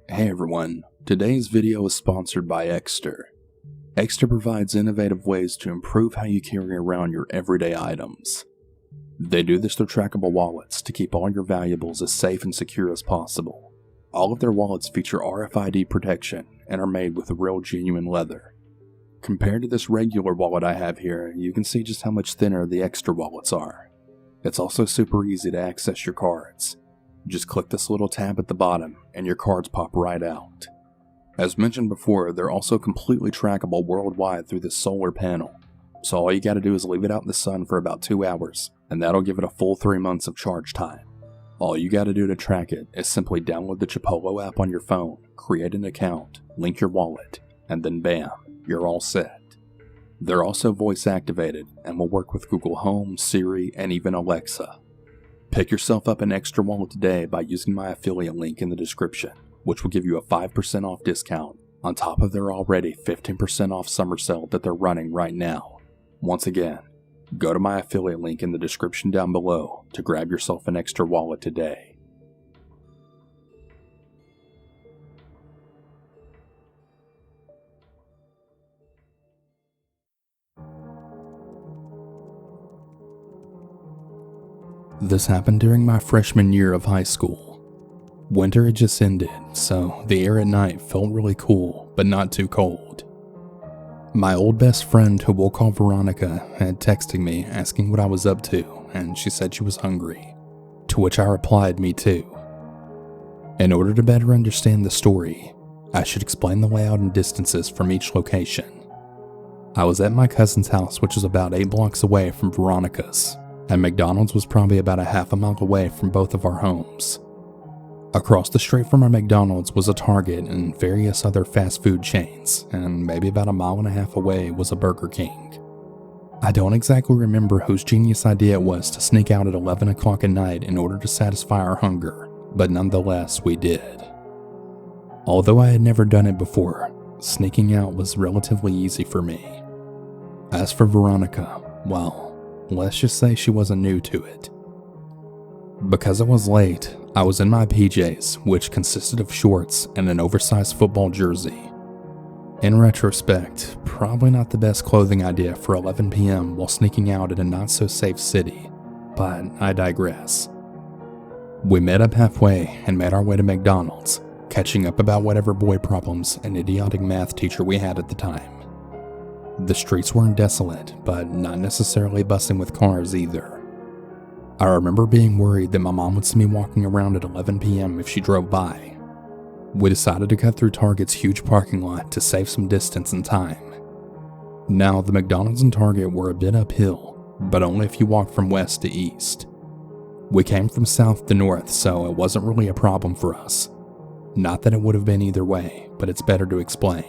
Hey everyone, today's video is sponsored by Ekster. Ekster provides innovative ways to improve how you carry around your everyday items. They do this through trackable wallets to keep all your valuables as safe and secure as possible. All of their wallets feature RFID protection and are made with real genuine leather. Compared to this regular wallet I have here, you can see just how much thinner the Ekster wallets are. It's also super easy to access your cards. Just click this little tab at the bottom and your cards pop right out. As mentioned before, they're also completely trackable worldwide through this solar panel. So all you gotta do is leave it out in the sun for about 2 hours, and that'll give it a full 3 months of charge time. All you gotta do to track it is simply download the Chipolo app on your phone, create an account, link your wallet, and then bam, you're all set. They're also voice activated and will work with Google Home, Siri, and even Alexa. Pick yourself up an Ekster wallet today by using my affiliate link in the description, which will give you a 5% off discount on top of their already 15% off summer sale that they're running right now. Once again, go to my affiliate link in the description down below to grab yourself an Ekster wallet today. This happened during my freshman year of high school. Winter had just ended, so the air at night felt really cool, but not too cold. My old best friend, who we'll call Veronica, had texted me asking what I was up to, and she said she was hungry, to which I replied, me too. In order to better understand the story, I should explain the layout and distances from each location. I was at my cousin's house, which was about 8 blocks away from Veronica's, and McDonald's was probably about a half a mile away from both of our homes. Across the street from our McDonald's was a Target and various other fast food chains, and maybe about a mile and a half away was a Burger King. I don't exactly remember whose genius idea it was to sneak out at 11 o'clock at night in order to satisfy our hunger, but nonetheless we did. Although I had never done it before, sneaking out was relatively easy for me. As for Veronica, well, let's just say she wasn't new to it. Because it was late, I was in my PJs, which consisted of shorts and an oversized football jersey. In retrospect, probably not the best clothing idea for 11 p.m. while sneaking out in a not-so-safe city, but I digress. We met up halfway and made our way to McDonald's, catching up about whatever boy problems an idiotic math teacher we had at the time. The streets weren't desolate, but not necessarily bustling with cars either. I remember being worried that my mom would see me walking around at 11 p.m. if she drove by. We decided to cut through Target's huge parking lot to save some distance and time. Now, the McDonald's and Target were a bit uphill, but only if you walked from west to east. We came from south to north, so it wasn't really a problem for us. Not that it would have been either way, but it's better to explain.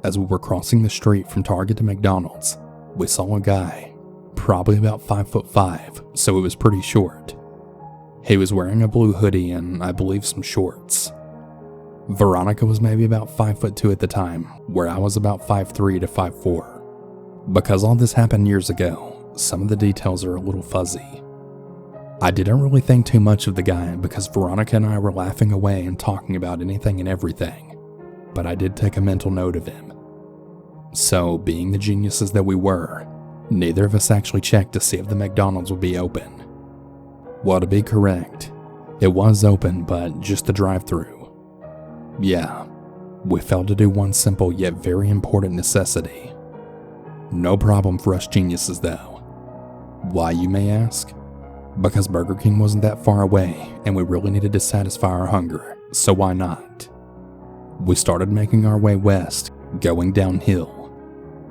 As we were crossing the street from Target to McDonald's, we saw a guy, probably about 5'5", so he was pretty short. He was wearing a blue hoodie and I believe some shorts. Veronica was maybe about 5'2" at the time, where I was about 5'3" to 5'4". Because all this happened years ago, some of the details are a little fuzzy. I didn't really think too much of the guy because Veronica and I were laughing away and talking about anything and everything, but I did take a mental note of him. So, being the geniuses that we were, neither of us actually checked to see if the McDonald's would be open. Well, to be correct, it was open, but just the drive-thru. Yeah, we failed to do one simple yet very important necessity. No problem for us geniuses though. Why, you may ask? Because Burger King wasn't that far away and we really needed to satisfy our hunger, so why not? We started making our way west, going downhill.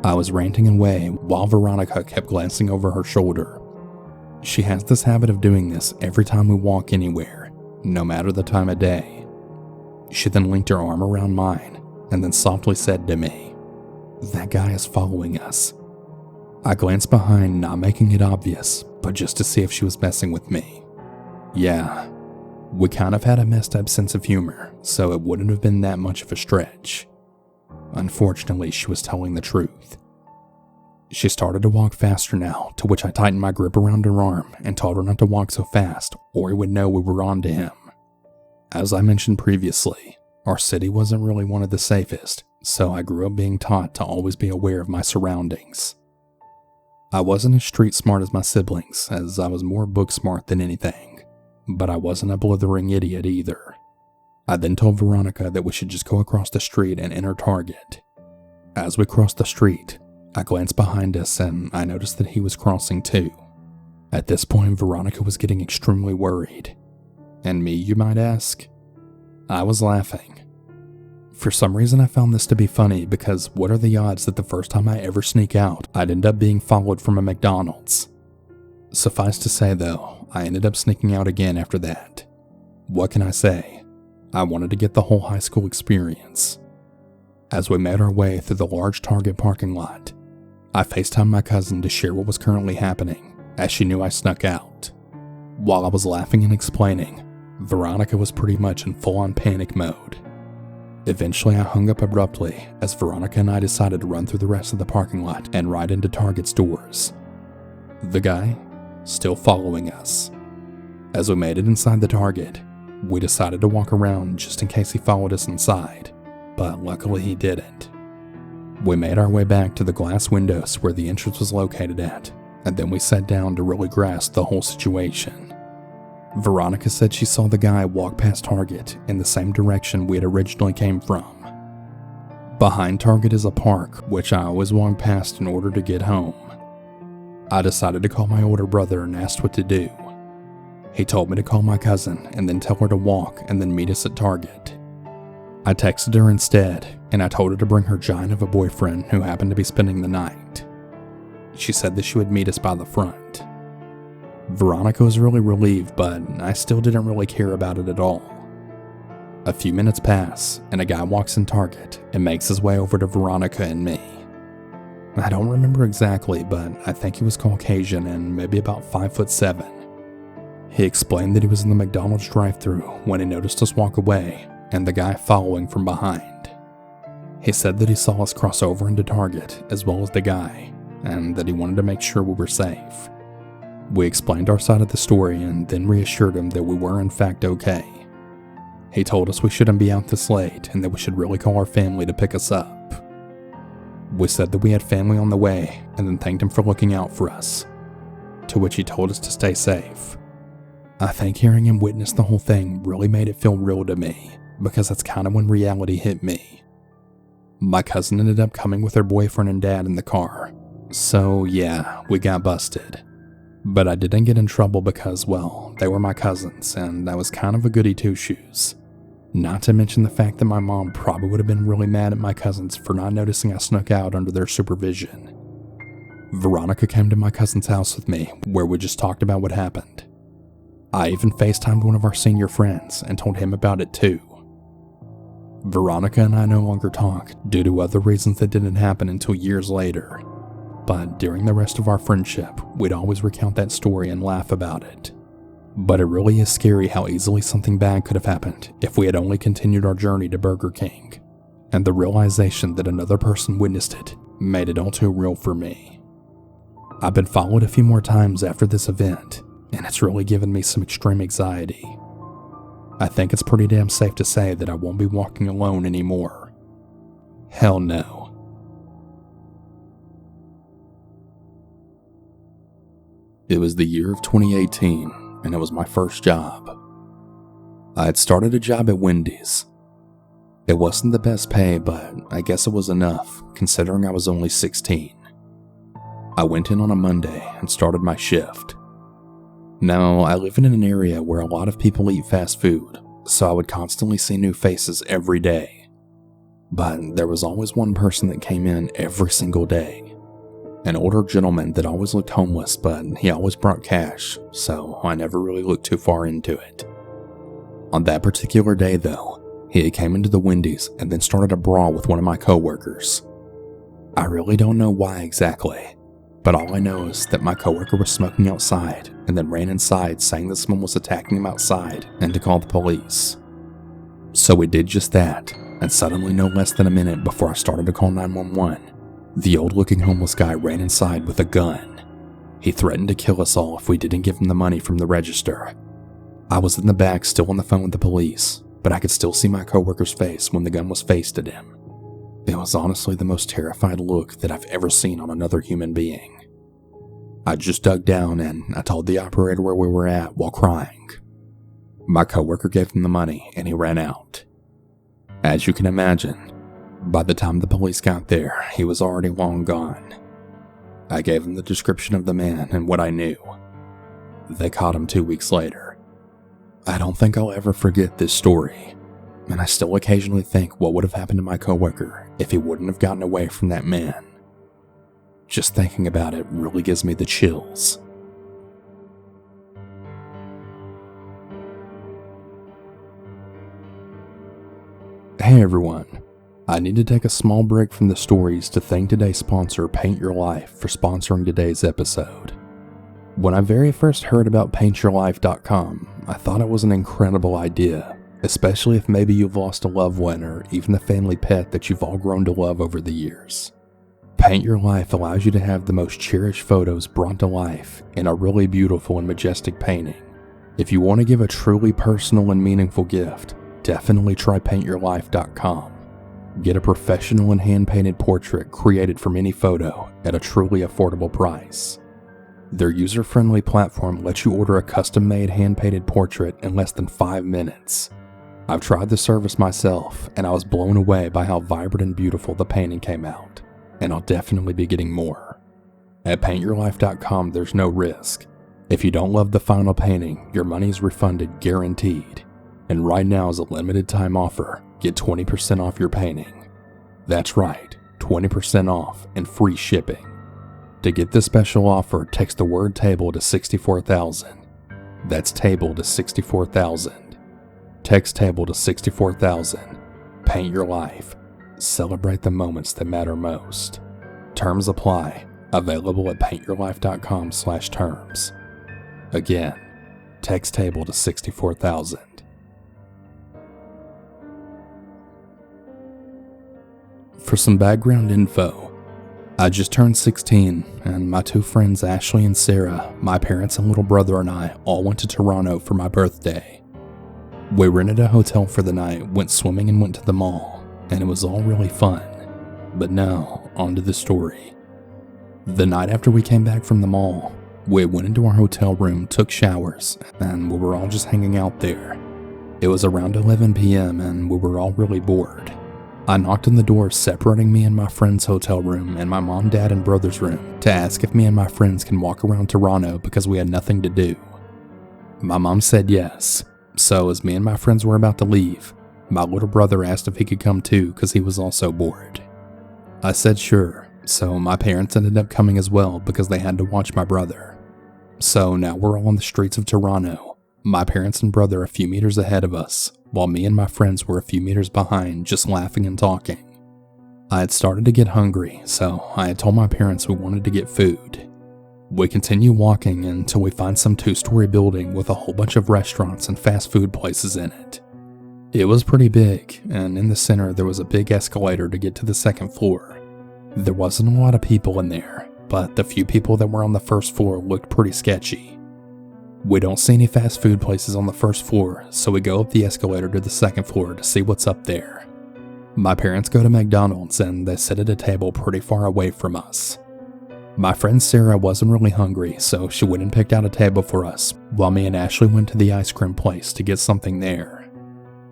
I was ranting away while Veronica kept glancing over her shoulder. She has this habit of doing this every time we walk anywhere, no matter the time of day. She then linked her arm around mine and then softly said to me, "That guy is following us." I glanced behind, not making it obvious, but just to see if she was messing with me. Yeah, we kind of had a messed up sense of humor, so it wouldn't have been that much of a stretch. Unfortunately, she was telling the truth. She started to walk faster now, to which I tightened my grip around her arm and told her not to walk so fast, or he would know we were on to him. As I mentioned previously, Our city wasn't really one of the safest, so I grew up being taught to always be aware of my surroundings. I wasn't as street smart as my siblings, as I was more book smart than anything, but I wasn't a blithering idiot either. I then told Veronica that we should just go across the street and enter Target. As we crossed the street, I glanced behind us and I noticed that he was crossing too. At this point, Veronica was getting extremely worried. And me, you might ask? I was laughing. For some reason, I found this to be funny because what are the odds that the first time I ever sneak out, I'd end up being followed from a McDonald's? Suffice to say though, I ended up sneaking out again after that. What can I say? I wanted to get the whole high school experience. As we made our way through the large Target parking lot, I FaceTimed my cousin to share what was currently happening, as she knew I snuck out. While I was laughing and explaining, Veronica was pretty much in full-on panic mode. Eventually, I hung up abruptly as Veronica and I decided to run through the rest of the parking lot and right into Target's doors. The guy, still following us. As we made it inside the Target, we decided to walk around just in case he followed us inside, but luckily he didn't. We made our way back to the glass windows where the entrance was located at, and then we sat down to really grasp the whole situation. Veronica said she saw the guy walk past Target in the same direction we had originally came from. Behind Target is a park, which I always walk past in order to get home. I decided to call my older brother and asked what to do. He told me to call my cousin and then tell her to walk and then meet us at Target. I texted her instead, and I told her to bring her giant of a boyfriend who happened to be spending the night. She said that she would meet us by the front. Veronica was really relieved, but I still didn't really care about it at all. A few minutes pass, and a guy walks in Target and makes his way over to Veronica and me. I don't remember exactly, but I think he was Caucasian and maybe about 5'7". He explained that he was in the McDonald's drive-thru when he noticed us walk away, and the guy following from behind. He said that he saw us cross over into Target as well as the guy, and that he wanted to make sure we were safe. We explained our side of the story and then reassured him that we were in fact okay. He told us we shouldn't be out this late and that we should really call our family to pick us up. We said that we had family on the way and then thanked him for looking out for us, to which he told us to stay safe. I think hearing him witness the whole thing really made it feel real to me, because that's kind of when reality hit me. My cousin ended up coming with her boyfriend and dad in the car, so yeah, we got busted. But I didn't get in trouble because, well, they were my cousins, and I was kind of a goody two-shoes. Not to mention the fact that my mom probably would have been really mad at my cousins for not noticing I snuck out under their supervision. Veronica came to my cousin's house with me, where we just talked about what happened. I even FaceTimed one of our senior friends and told him about it too. Veronica and I no longer talk due to other reasons that didn't happen until years later. But during the rest of our friendship, we'd always recount that story and laugh about it. But it really is scary how easily something bad could have happened if we had only continued our journey to Burger King. And the realization that another person witnessed it made it all too real for me. I've been followed a few more times after this event, and it's really given me some extreme anxiety. I think it's pretty damn safe to say that I won't be walking alone anymore. Hell no. It was the year of 2018, and it was my first job. I had started a job at Wendy's. It wasn't the best pay, but I guess it was enough, considering I was only 16. I went in on a Monday and started my shift. Now, I live in an area where a lot of people eat fast food, so I would constantly see new faces every day. But there was always one person that came in every single day. An older gentleman that always looked homeless, but he always brought cash, so I never really looked too far into it. On that particular day though, he came into the Wendy's and then started a brawl with one of my coworkers. I really don't know why exactly, but all I know is that my coworker was smoking outside and then ran inside saying that someone was attacking him outside and to call the police. So we did just that, and suddenly no less than a minute before I started to call 911, the old-looking homeless guy ran inside with a gun. He threatened to kill us all if we didn't give him the money from the register. I was in the back still on the phone with the police, but I could still see my coworker's face when the gun was faced at him. It was honestly the most terrified look that I've ever seen on another human being. I just dug down and I told the operator where we were at while crying. My coworker gave him the money and he ran out. As you can imagine, by the time the police got there, he was already long gone. I gave him the description of the man and what I knew. They caught him 2 weeks later. I don't think I'll ever forget this story, and I still occasionally think what would have happened to my coworker if he wouldn't have gotten away from that man. Just thinking about it really gives me the chills. Hey everyone, I need to take a small break from the stories to thank today's sponsor, Paint Your Life, for sponsoring today's episode. When I very first heard about paintyourlife.com, I thought it was an incredible idea, especially if maybe you've lost a loved one or even the family pet that you've all grown to love over the years. Paint Your Life allows you to have the most cherished photos brought to life in a really beautiful and majestic painting. If you want to give a truly personal and meaningful gift, definitely try paintyourlife.com. Get a professional and hand-painted portrait created from any photo at a truly affordable price. Their user-friendly platform lets you order a custom-made hand-painted portrait in less than 5 minutes. I've tried the service myself, and I was blown away by how vibrant and beautiful the painting came out, and I'll definitely be getting more. At paintyourlife.com, there's no risk. If you don't love the final painting, your money is refunded guaranteed. And right now is a limited time offer. Get 20% off your painting. That's right, 20% off and free shipping. To get this special offer, text the word table to 64,000. That's table to 64,000. Text table to 64,000. Paint your life. Celebrate the moments that matter most. Terms apply. Available at paintyourlife.com/terms. Again, text table to 64,000. For some background info, I just turned 16, and my 2 friends Ashley and Sarah, my parents and little brother and I all went to Toronto for my birthday. We rented a hotel for the night, went swimming and went to the mall, and it was all really fun. But now, on to the story. The night after we came back from the mall, we went into our hotel room, took showers, and we were all just hanging out there. It was around 11 p.m. and we were all really bored. I knocked on the door separating me and my friend's hotel room and my mom, dad, and brother's room to ask if me and my friends can walk around Toronto because we had nothing to do. My mom said yes, so as me and my friends were about to leave, my little brother asked if he could come too because he was also bored. I said sure, so my parents ended up coming as well because they had to watch my brother. So now we're all on the streets of Toronto, my parents and brother a few meters ahead of us, while me and my friends were a few meters behind, just laughing and talking. I had started to get hungry, so I had told my parents we wanted to get food. We continue walking until we find some 2-story building with a whole bunch of restaurants and fast food places in it. It was pretty big, and in the center there was a big escalator to get to the 2nd floor. There wasn't a lot of people in there, but the few people that were on the 1st floor looked pretty sketchy. We don't see any fast food places on the 1st floor, so we go up the escalator to the 2nd floor to see what's up there. My parents go to McDonald's and they sit at a table pretty far away from us. My friend Sarah wasn't really hungry, so she went and picked out a table for us, while me and Ashley went to the ice cream place to get something there.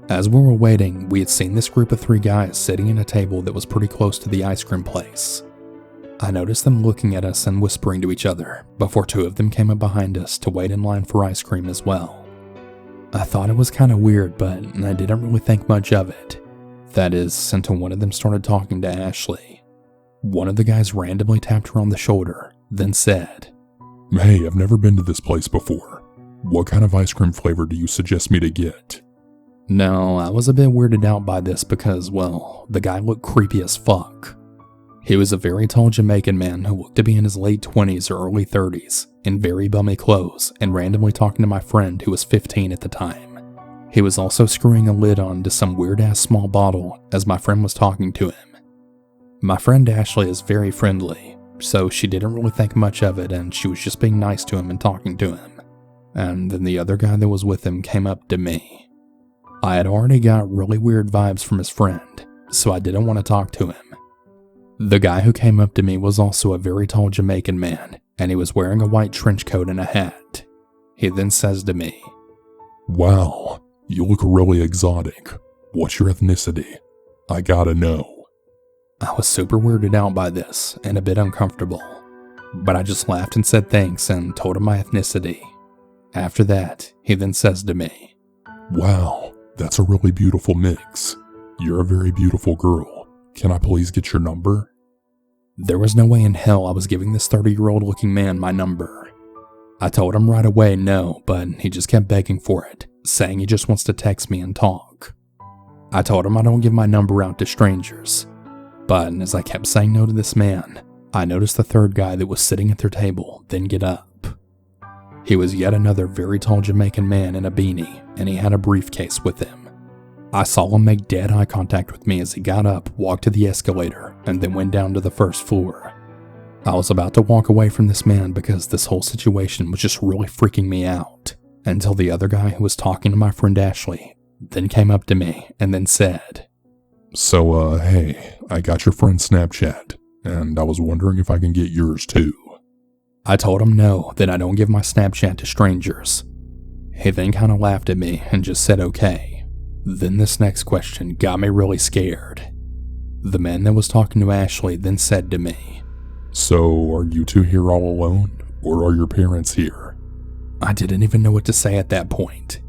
As we were waiting, we had seen this group of 3 guys sitting at a table that was pretty close to the ice cream place. I noticed them looking at us and whispering to each other before 2 of them came up behind us to wait in line for ice cream as well. I thought it was kind of weird, but I didn't really think much of it. That is, until one of them started talking to Ashley. One of the guys randomly tapped her on the shoulder, then said, "Hey, I've never been to this place before. What kind of ice cream flavor do you suggest me to get?" Now, I was a bit weirded out by this because, well, the guy looked creepy as fuck. He was a very tall Jamaican man who looked to be in his late 20s or early 30s, in very bummy clothes, and randomly talking to my friend who was 15 at the time. He was also screwing a lid on to some weird-ass small bottle as my friend was talking to him. My friend Ashley is very friendly, so she didn't really think much of it and she was just being nice to him and talking to him. And then the other guy that was with him came up to me. I had already got really weird vibes from his friend, so I didn't want to talk to him. The guy who came up to me was also a very tall Jamaican man, and he was wearing a white trench coat and a hat. He then says to me, "Wow, you look really exotic. What's your ethnicity? I gotta know." I was super weirded out by this and a bit uncomfortable, but I just laughed and said thanks and told him my ethnicity. After that, he then says to me, "Wow, that's a really beautiful mix. You're a very beautiful girl. Can I please get your number?" There was no way in hell I was giving this 30-year-old looking man my number. I told him right away no, but he just kept begging for it, saying he just wants to text me and talk. I told him I don't give my number out to strangers, but as I kept saying no to this man, I noticed the third guy that was sitting at their table then get up. He was yet another very tall Jamaican man in a beanie, and he had a briefcase with him. I saw him make dead eye contact with me as he got up, walked to the escalator, and then went down to the first floor. I was about to walk away from this man because this whole situation was just really freaking me out, until the other guy who was talking to my friend Ashley then came up to me and then said, "So, hey, I got your friend's Snapchat, and I was wondering if I can get yours too." I told him no, that I don't give my Snapchat to strangers. He then kind of laughed at me and just said okay. Then this next question got me really scared. The man that was talking to Ashley then said to me, "So, are you two here all alone, or are your parents here?" I didn't even know what to say at that point.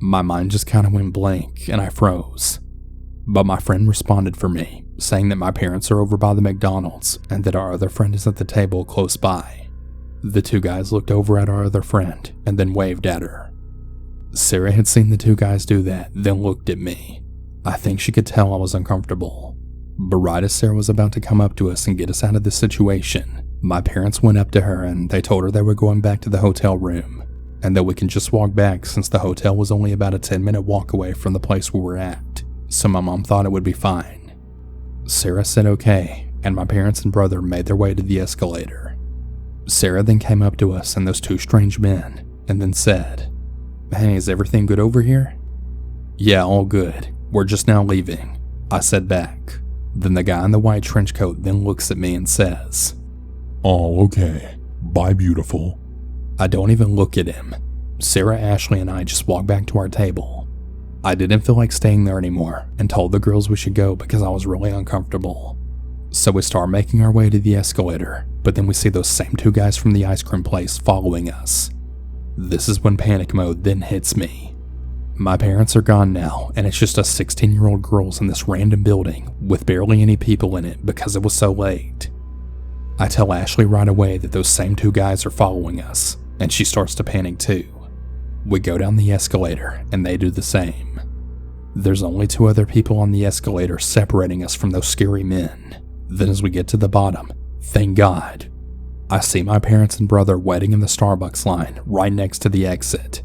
My mind just kind of went blank and I froze. But my friend responded for me, saying that my parents are over by the McDonald's and that our other friend is at the table close by. The two guys looked over at our other friend and then waved at her. Sarah had seen the two guys do that, then looked at me. I think she could tell I was uncomfortable. But right as Sarah was about to come up to us and get us out of this situation, my parents went up to her and they told her they were going back to the hotel room and that we can just walk back since the hotel was only about a 10-minute walk away from the place we were at, so my mom thought it would be fine. Sarah said okay, and my parents and brother made their way to the escalator. Sarah then came up to us and those two strange men and then said, "Hey, is everything good over here?" "Yeah, all good. We're just now leaving," I said back. Then the guy in the white trench coat then looks at me and says, "Oh, okay. Bye, beautiful." I don't even look at him. Sarah, Ashley, and I just walked back to our table. I didn't feel like staying there anymore and told the girls we should go because I was really uncomfortable. So we start making our way to the escalator, but then we see those same two guys from the ice cream place following us. This is when panic mode then hits me. My parents are gone now, and it's just us 16-year-old girls in this random building with barely any people in it because it was so late. I tell Ashley right away that those same two guys are following us, and she starts to panic too. We go down the escalator, and they do the same. There's only two other people on the escalator separating us from those scary men. Then as we get to the bottom, thank God, I see my parents and brother waiting in the Starbucks line right next to the exit.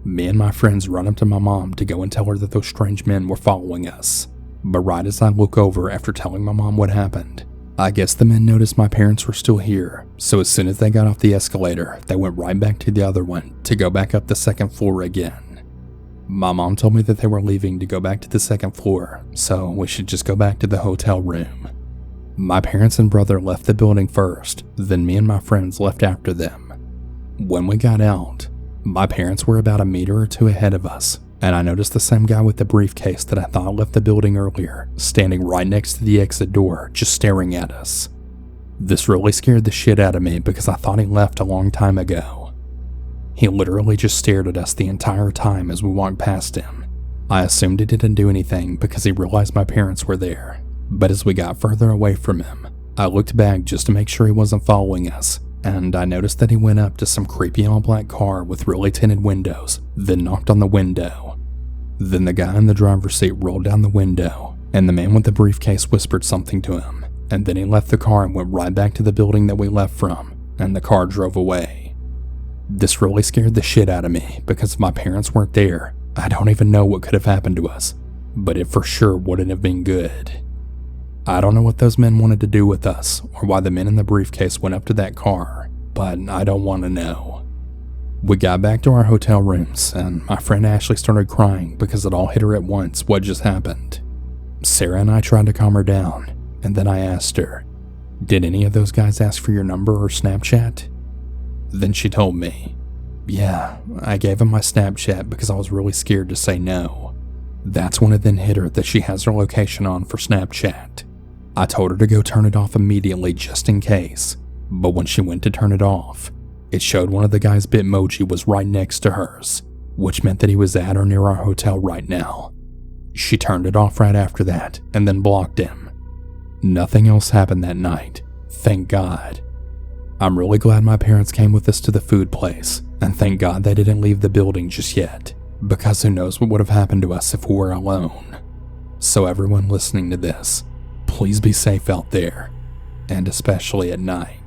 Me and my friends run up to my mom to go and tell her that those strange men were following us. But right as I look over after telling my mom what happened, I guess the men noticed my parents were still here, so as soon as they got off the escalator, they went right back to the other one to go back up the second floor again. My mom told me that they were leaving to go back to the second floor, so we should just go back to the hotel room. My parents and brother left the building first, then me and my friends left after them. When we got out, my parents were about a meter or two ahead of us, and I noticed the same guy with the briefcase that I thought left the building earlier, standing right next to the exit door, just staring at us. This really scared the shit out of me because I thought he left a long time ago. He literally just stared at us the entire time as we walked past him. I assumed he didn't do anything because he realized my parents were there. But as we got further away from him, I looked back just to make sure he wasn't following us, and I noticed that he went up to some creepy all-black car with really tinted windows, then knocked on the window. Then the guy in the driver's seat rolled down the window, and the man with the briefcase whispered something to him, and then he left the car and went right back to the building that we left from, and the car drove away. This really scared the shit out of me because if my parents weren't there, I don't even know what could have happened to us, but it for sure wouldn't have been good. I don't know what those men wanted to do with us or why the men in the briefcase went up to that car, but I don't want to know. We got back to our hotel rooms, and my friend Ashley started crying because it all hit her at once what just happened. Sarah and I tried to calm her down, and then I asked her, "Did any of those guys ask for your number or Snapchat?" Then she told me, "Yeah, I gave them my Snapchat because I was really scared to say no." That's when it then hit her that she has her location on for Snapchat. I told her to go turn it off immediately just in case, but when she went to turn it off, it showed one of the guys' Bitmoji was right next to hers, which meant that he was at or near our hotel right now. She turned it off right after that and then blocked him. Nothing else happened that night, thank God. I'm really glad my parents came with us to the food place, and thank God they didn't leave the building just yet, because who knows what would have happened to us if we were alone. So everyone listening to this, please be safe out there, and especially at night.